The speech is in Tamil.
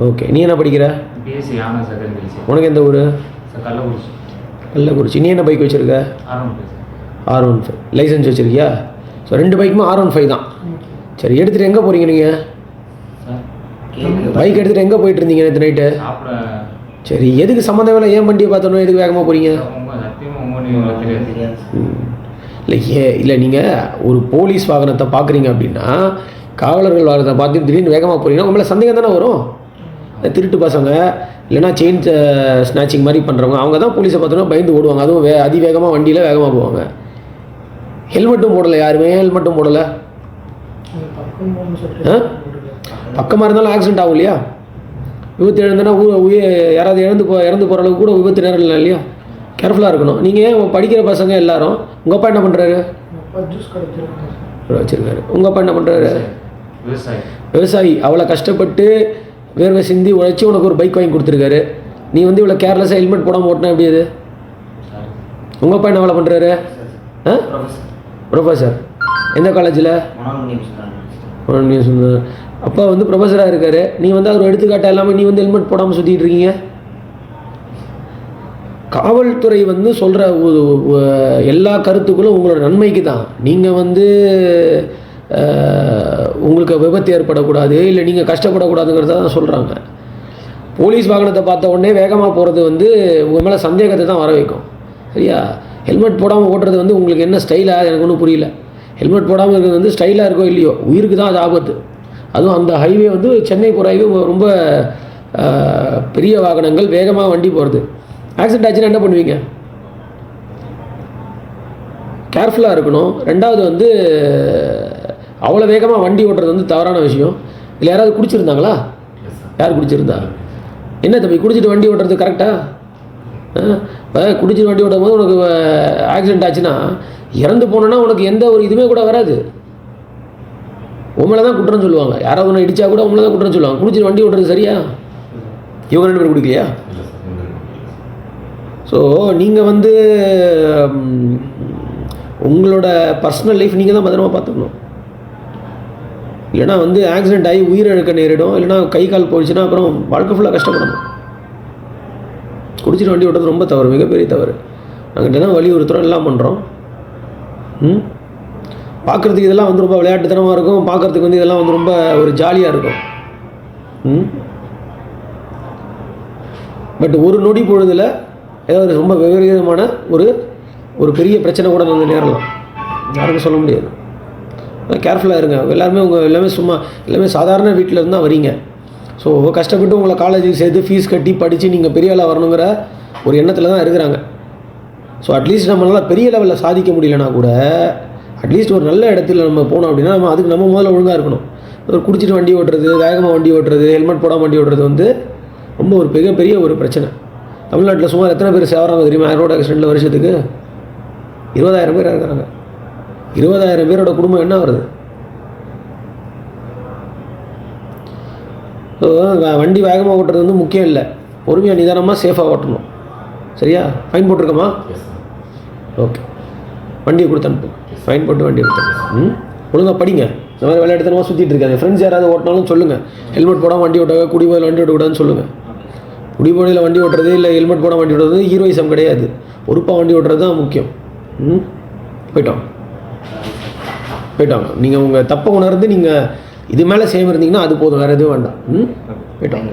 ஓகே. நீ என்ன படிக்கிற? BSc honours second. உனக்கு எந்த ஊர்? கள்ளக்குறிச்சி. கள்ளக்குறிச்சி. நீ என்ன பைக் வச்சுருக்க? R15. லைசன்ஸ் வச்சுருக்கியா? ஸோ 2 பைக்குமே R15 தான். சரி, எடுத்துகிட்டு எங்கே போகிறீங்க நீங்கள்? பைக் எடுத்துகிட்டு எங்கே போயிட்டு இருந்தீங்க நேற்று நைட்டு? சரி, எதுக்கு சம்மந்தம் இல்லை? ஏன் வண்டியை பார்த்தோன்னா எதுக்கு வேகமாக போகிறீங்க? இல்லை நீங்கள் ஒரு போலீஸ் வாகனத்தை பார்க்குறீங்க அப்படின்னா, காவலர்கள் வாகனத்தை பார்த்து திடீர்னு வேகமாக போகிறீங்கன்னா உங்களை சந்தேகம் தானே வரும். திருட்டு பசங்க இல்லைனா செயின் ஸ்நாச்சிங் மாதிரி பண்ணுறவங்க அவங்க தான் போலீஸை பார்த்தோன்னா பயந்து ஓடுவாங்க. அதுவும் அதிவேகமாக வண்டியில் வேகமாக போவாங்க. ஹெல்மெட்டும் போடலை, யாருமே ஹெல்மெட்டும் போடலை. பக்கமாக இருந்தாலும் ஆக்சிடென்ட் ஆகும் இல்லையா? விபத்து எழுந்தனா யாராவது இறந்து போகிற அளவுக்கு கூட விபத்து நேரம் இல்லை இல்லையா? கேர்ஃபுல்லாக இருக்கணும். நீங்கள் படிக்கிற பசங்க எல்லாரும். உங்கள் அப்பா என்ன பண்ணுறாரு? வச்சுருக்காரு. உங்கள் அப்பா என்ன பண்ணுறாரு? விவசாயி. அவ்வளோ கஷ்டப்பட்டு வேர்வை சிந்தி உழைச்சி உனக்கு ஒரு பைக் வாங்கி கொடுத்துருக்காரு. நீ வந்து இவ்வளோ கேர்லெஸ்ஸாக ஹெல்மெட் போடாமல் ஓட்டினா எப்படி அது? உங்கள் அப்பா என்ன வேலை பண்ணுறாரு? ப்ரொஃபஸர். எந்த காலேஜில்? அப்பா வந்து ப்ரொஃபஸராக இருக்கார். நீ வந்து அவர் எடுத்துக்காட்ட எல்லாமே நீ வந்து ஹெல்மெட் போடாமல் சுற்றிட்டு இருக்கீங்க. காவல்துறை வந்து சொல்கிற எல்லா கருத்துக்களும் உங்களோட நன்மைக்கு தான். நீங்கள் வந்து உங்களுக்கு விபத்து ஏற்படக்கூடாது, இல்லை நீங்கள் கஷ்டப்படக்கூடாதுங்கிறத தான் சொல்கிறாங்க. போலீஸ் வாகனத்தை பார்த்த உடனே வேகமாக போகிறது வந்து உங்கள் மேலே சந்தேகத்தை தான் வர வைக்கும். சரியா? ஹெல்மெட் போடாமல் ஓட்டுறது வந்து உங்களுக்கு என்ன ஸ்டைலாக எனக்கு ஒன்றும் புரியல. ஹெல்மெட் போடாமல் இருக்கிறது வந்து ஸ்டைலாக இருக்கோ இல்லையோ, உயிருக்கு தான் அது ஆபத்து. அதுவும் அந்த ஹைவே வந்து சென்னை போகிற ஹைவே ரொம்ப பெரிய வாகனங்கள் வேகமாக வண்டி போகிறது. ஆக்சிடென்ட் ஆச்சுன்னா என்ன பண்ணுவீங்க? கேர்ஃபுல்லாக இருக்கணும். ரெண்டாவது வந்து அவ்வளோ வேகமாக வண்டி ஓட்டுறது வந்து தவறான விஷயம். இல்லை யாராவது குடிச்சிருந்தாங்களா? யார் குடிச்சிருந்தா? என்ன தம்பி குடிச்சிட்டு வண்டி ஓட்டுறது கரெக்டாக? இப்போ குடிச்சிட்டு வண்டி ஓட்டும் போது உனக்கு ஆக்சிடென்ட் ஆச்சுன்னா இறந்து போனோன்னா உனக்கு எந்த ஒரு இதுவுமே கூட வராது. உங்களை தான் குற்றம் சொல்லுவாங்க. யாராவது ஒன்று இடித்தா கூட உங்களை தான் குற்றம் சொல்லுவாங்க. குடிச்சிட்டு வண்டி ஓட்டுறது சரியா? இவங்க 2 பேர் குடிக்கலையா? ஸோ நீங்கள் வந்து உங்களோட பர்சனல் லைஃப் நீங்கள் தான் பத்திரமா பார்த்துக்கணும். இல்லைனா வந்து ஆக்சிடென்ட் ஆகி உயிரிழக்க நேரிடும். இல்லைனா கை கால் போயிடுச்சுன்னா அப்புறம் வாழ்க்கை ஃபுல்லாக கஷ்டப்படணும். குடிச்சிட்டு வண்டி ஓட்டுறது ரொம்ப தவறு, மிகப்பெரிய தவறு. நாங்கள் தினம் வலியுறுத்துகிறோம், எல்லாம் பண்ணுறோம். பார்க்குறதுக்கு இதெல்லாம் வந்து ரொம்ப விளையாட்டுத்தனமாக இருக்கும். பார்க்குறதுக்கு வந்து இதெல்லாம் வந்து ரொம்ப ஒரு ஜாலியாக இருக்கும். பட் ஒரு நொடி பொழுதில் ஏதாவது ரொம்ப விபரீதமான ஒரு பெரிய பிரச்சனை கூட வந்து நேரலாம். யாருக்கும் சொல்ல முடியாது. கேர்ஃபுல்லாக இருங்க. எல்லாருமே எல்லாமே சாதாரண வீட்டில் இருந்தால் வரீங்க. ஸோ கஷ்டப்பட்டு உங்களை காலேஜுக்கு சேர்த்து ஃபீஸ் கட்டி படித்து நீங்கள் பெரிய ஆளாக வரணுங்கிற ஒரு எண்ணத்தில் தான் இருக்கிறாங்க. ஸோ அட்லீஸ்ட் நம்மளால் பெரிய லெவலில் சாதிக்க முடியலனா கூட அட்லீஸ்ட் ஒரு நல்ல இடத்துல நம்ம போனோம் அப்படின்னா அதுக்கு நம்ம முதல்ல ஒழுங்காக இருக்கணும். ஒரு குடிச்சிட்டு வண்டி ஓட்டுறது, வேகமாக வண்டி ஓட்டுறது, ஹெல்மெட் போடாமல் வண்டி ஓட்டுறது வந்து ரொம்ப ஒரு மிகப்பெரிய ஒரு பிரச்சனை. தமிழ்நாட்டில் சுமார் எத்தனை பேர் சேவறாங்க தெரியுமா? ரோடு ஆக்சிடெண்ட்டில் வருஷத்துக்கு 20,000 பேர் இருக்கிறாங்க. 20,000 பேரோட குடும்பம் என்ன வருது? ஸோ வண்டி வேகமாக ஓட்டுறது வந்து முக்கியம் இல்லை. பொறுமையாக நிதானமாக சேஃபாக ஓட்டணும். சரியா? ஃபைன் போட்டிருக்கோமா? ஓகே. வண்டியை கொடுத்து அனுப்பு. ஃபைன் போட்டு வண்டியை கொடுத்து ஒழுங்காக படிங்க. இந்த மாதிரி விளையாட்டுத்தனமாக சுற்றிட்டு இருக்காது. ஃப்ரெண்ட்ஸ் யாராவது ஓட்டினாலும் சொல்லுங்கள். ஹெல்மெட் போடாமல் வண்டி ஓட்டாங்க, குடிபோதையில் வண்டி ஓட்டக்கூடாதுன்னு சொல்லுங்கள். குடிபோதையில் வண்டி ஓட்டுறது இல்லை ஹெல்மெட் போடாமல் வண்டி ஓட்டுறது ஹீரோயிசம் கிடையாது. பொறுப்பாக வண்டி ஓட்டுறது தான் முக்கியம். போயிட்டோம். நீங்கள் உங்கள் தப்பை உணர்ந்து நீங்கள் இது மேலே சேம் இருந்தீங்கன்னா அது போதும், வேறு எதுவும் வேண்டாம். போயிட்டோம்.